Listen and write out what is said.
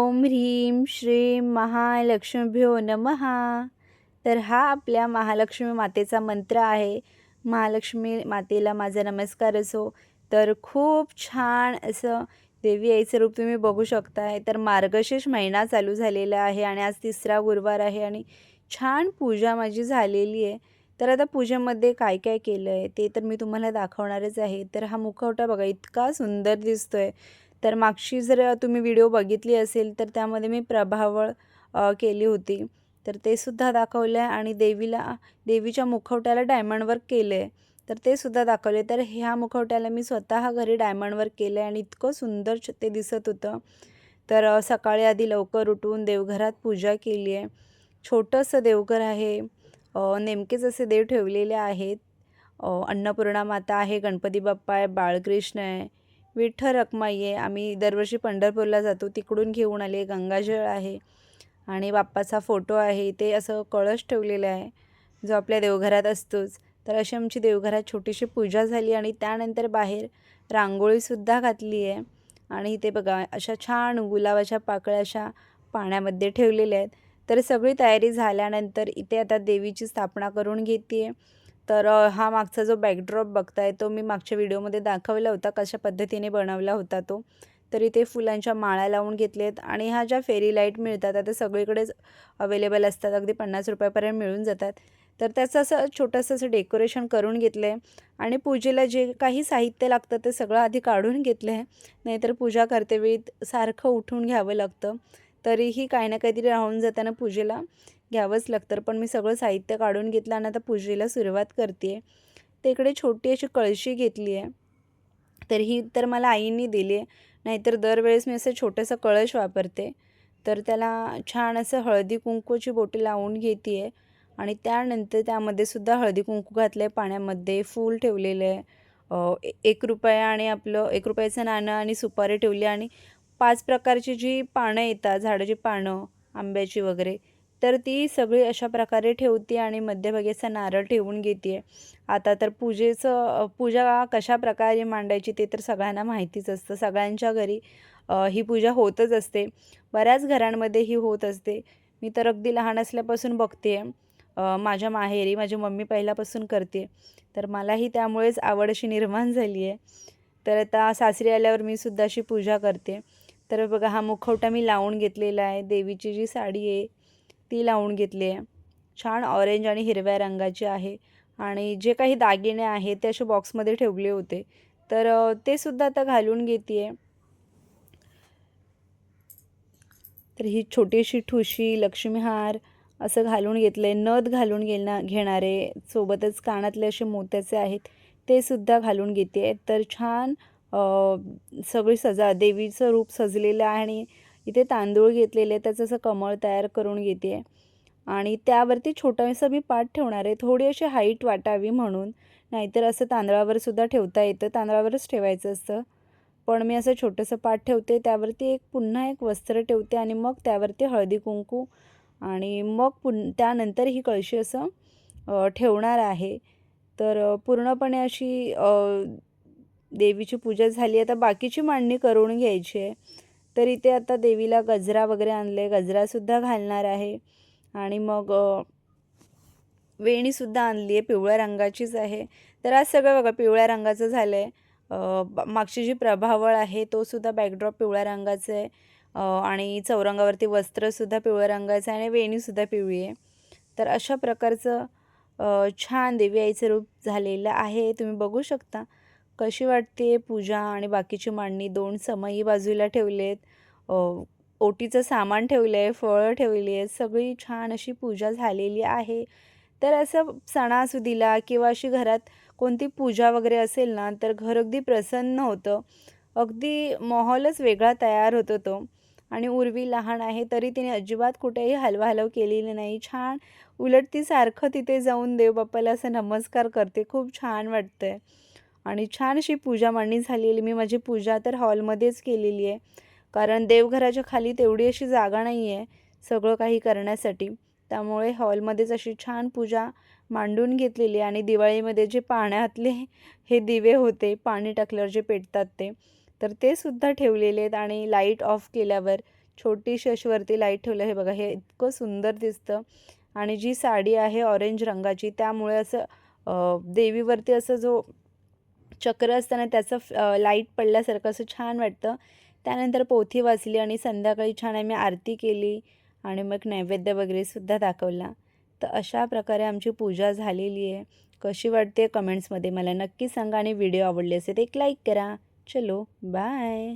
ओम ह्रीं श्रीं महालक्ष्मीभ्यो नमः। तर हा आपल्या महालक्ष्मी मातेचा मंत्र आहे। महालक्ष्मी मातेला माझा नमस्कार असो। तर खूप छान असं देवी आईचं रूप तुम्ही बघू शकताय। तर मार्गशीर्ष महिना चालू झालेला आहे आणि आज तिसरा गुरुवार आहे आणि छान पूजा माझी झालेली आहे। तर आता पूजेमध्ये काय काय केलं आहे ते तर मी तुम्हाला दाखवणारच आहे। तर हा मुखवटा बघा इतका सुंदर दिसतोय। तर मागची जर तुम्ही व्हिडिओ बघितली असेल तर त्यामध्ये मी प्रभावळ केली होती। तर ते सुद्धा दाखवलं आहे आणि देवीच्या मुखवट्याला डायमंड वर्क केलं आहे। तर ते सुद्धा दाखवले। तर ह्या मुखवट्याला मी स्वतः घरी डायमंड वर्क केलं आहे आणि इतकं सुंदर ते दिसत होतं। तर सकाळी आधी लवकर उठून देवघरात पूजा केली आहे। छोटंसं देवघर आहे। नेमकेच असे देव ठेवलेले आहेत। अन्नपूर्णा माता आहे, गणपती बाप्पा आहे, बाळकृष्ण आहे, विठ्ठल रखुमाई आहे। आम्ही दरवर्षी पंढरपूरला जातो तिकडून घेऊन आले। गंगाजळ आहे आणि बाप्पाचा फोटो आहे। ते असं कळश ठेवलेला आहे जो आपल्या देवघरात असतोच। तर अशी आमची देवघरात छोटीशी पूजा झाली आणि त्यानंतर बाहेर रांगोळीसुद्धा घातली आहे। आणि इथे बघा अशा छान गुलाबाच्या पाकळ्या अशा पाण्यामध्ये ठेवलेल्या आहेत। तर सगळी तयारी झाल्यानंतर इथे आता देवीची स्थापना करून घेते आहे। तर हा मागचा जो बॅकड्रॉप बघताय तो मी मागच्या व्हिडिओमध्ये दाखवला होता कशा पद्धतीने बनवला होता तो। तर इथे फुलांच्या माळा लावून घेतलेत आणि ह्या ज्या फेरी लाईट मिळतात आता सगळीकडेच अवेलेबल असतात, अगदी 50 रुपयापर्यंत मिळून जातात। तर त्याचं असं छोटंसं असं डेकोरेशन करून घेतलं आहे आणि पूजेला जे काही साहित्य लागतं ते सगळं आधी काढून घेतलं आहे। नाहीतर पूजा करतेवेळी सारखं उठून घ्यावं लागतं। तरीही काही ना काहीतरी राहून जाताना पूजेला घ्यावंच लागतं। पण मी सगळं साहित्य काढून घेतलं आणि आता पूजेला सुरुवात करते आहे। तर इकडे छोटी अशी कळशी घेतली आहे। तर ही तर मला आईंनी दिली आहे। नाहीतर दरवेळेस मी असं छोटंसं कळश वापरते। तर त्याला छान असं हळदी कुंकूची बोटे लावून घेते आहे आणि त्यानंतर त्यामध्ये सुद्धा हळदी कुंकू घातलं आहे पाण्यामध्ये, फूल ठेवलेलं आहे। ₹1 आणि आपलं ₹1चं नाणं आणि सुपारी ठेवली आणि 5 प्रकारची जी पानं येतात, झाडाची पानं, आंब्याची वगैरे, तर ती सगळी अशा प्रकारे ठेवते आणि मध्यभागी असा नारळ ठेवून घेते आहे। आता तर पूजा कशा प्रकारे मांडायची ते तर सगळ्यांना माहितीच असतं। सगळ्यांच्या घरी ही पूजा होतच असते। बऱ्याच घरांमध्ये ही होत असते। मी तर अगदी लहान असल्यापासून बघते आहे। माझ्या माहेरी माझी मम्मी पहिल्यापासून करते। तर मलाही त्यामुळेच आवड अशी निर्माण झाली आहे। तर आता सासरी आल्यावर मी सुद्धा अशी पूजा करते। तर बघा हा मुखवटा मी लावून घेतलेला आहे। देवीची जी साडी आहे ती लावून घेतली आहे। छान ऑरेंज आणि हिरव्या रंगाची आहे आणि जे काही दागिने आहेत ते असे बॉक्समध्ये ठेवले होते। तर ते सुद्धा आता घालून घेते आहे। तर ही छोटीशी ठुशी, लक्ष्मीहार असं घालून घेतलं आहे। नथ घालून घेणारे, सोबतच कानातले असे मोत्याचे आहेत ते सुद्धा घालून घेते आहे। तर छान सगळी देवीचं रूप सजलेलं आहे आणि इथे तांदूळ घेतलेले आहेत, त्याचं असं कमळ तयार करून घेते आहे आणि त्यावरती छोटासा मी पाट ठेवणार आहे, थोडी अशी हाईट वाटावी म्हणून। नाहीतर असं तांदळावर सुद्धा ठेवता येतं, तांदळावरच ठेवायचं असतं। पण मी असं छोटंसं पाट ठेवते, त्यावरती पुन्हा एक वस्त्र ठेवते आणि मग त्यावरती हळदी कुंकू आणि मग त्यानंतर ही कळशी असं ठेवणार आहे। तर पूर्णपणे अशी देवीची पूजा झाली। आता बाकीची मांडणी करून घ्यायची आहे। तर इथे आता देवीला गजरा वगैरे आणले, गजरासुद्धा घालणार आहे आणि मग वेणीसुद्धा आणली आहे, पिवळ्या रंगाचीच आहे। तर आज सगळं बघा पिवळ्या रंगाचं झालं आहे। मागची जी प्रभावळ आहे तो सुद्धा बॅकड्रॉप पिवळ्या रंगाचा आहे आणि चौरंगावरती वस्त्रसुद्धा पिवळ्या रंगाचं आहे आणि वेणीसुद्धा पिवळी आहे। तर अशा प्रकारचं छान देवी आईचं रूप झालेलं आहे। तुम्ही बघू शकता कशी वाटते पूजा आणि बाकीची मांडणी। 2 समई बाजूला ठेवलेत, ओटीचं सामान ठेवलं आहे, फळं ठेवली आहेत, सगळी छान अशी पूजा झालेली आहे। तर असं सणासुदीला किंवा अशी घरात कोणती पूजा वगैरे असेल ना तर घर अगदी प्रसन्न होतं। अगदी माहोलच वेगळा तयार होतो तो। आणि उर्वी लहान आहे तरी तिने अजिबात कुठेही हलवाहलव केलेली नाही। छान उलट ती सारखं तिथे जाऊन देवबाप्पाला असं नमस्कार करते, खूप छान वाटतंय। आणि छान अशी पूजा मांडणी झालेली। मी माझी पूजा तर हॉलमध्येच केलेली आहे, कारण देवघराच्या खाली तेवढी अशी जागा नाही आहे सगळं काही करण्यासाठी। त्यामुळे हॉलमध्येच अशी छान पूजा मांडून घेतलेली आणि दिवाळीमध्ये जे पाण्यातले हे दिवे होते, पाणी टाकल्यावर जे पेटतात ते, तर ते सुद्धा ठेवलेले आहेत आणि लाईट ऑफ केल्यावर छोटीशी अशी वरती लाईट ठेवलं. हे बघा, हे इतकं सुंदर दिसतं. आणि जी साडी आहे ऑरेंज रंगाची, त्यामुळे असं देवीवरती असं जो चक्र असतं ना, त्याचं लाईट पडल्यासारखं असं छान वाटतं. त्यानंतर पोथी वाचली आणि संध्याकाळी छान आम्ही आरती केली आणि मग नैवेद्य वगैरेसुद्धा दाखवला. तर अशा प्रकारे आमची पूजा झालेली आहे. कशी वाटते कमेंट्समध्ये मला नक्की सांगा आणि व्हिडिओ आवडले असेल तर एक लाईक करा. चलो बाय.